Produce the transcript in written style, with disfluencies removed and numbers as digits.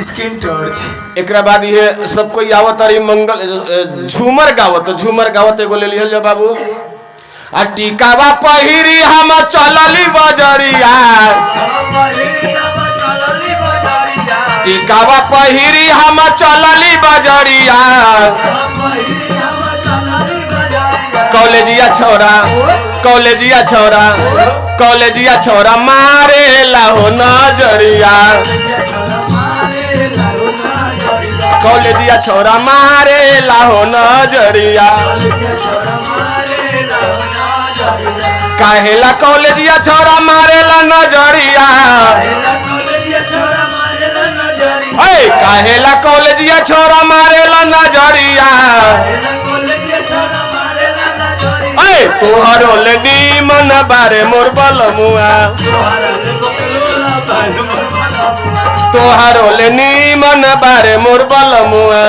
skin torch एकरा बाद ये सब कोई आवत अरे मंगल झूमर गावत एगो ले लिहल जा बाबू आ टीकावा पहिरी हम चलली बजरिया टीकावा पहिरी हम चलली बजरिया कॉलेजिया छोरा मारे लाहो नजरिया कॉलेजिया छोरा मारे लाहो नजरिया काहेला कॉलेजिया छोरा मारेला नजरिया काहेला कॉलेजिया छोरा मारेला नजरिया तोहरो ले नीमन बारे मोर बलमुआ तोहरो ले नीमन बारे मोर बलमुआ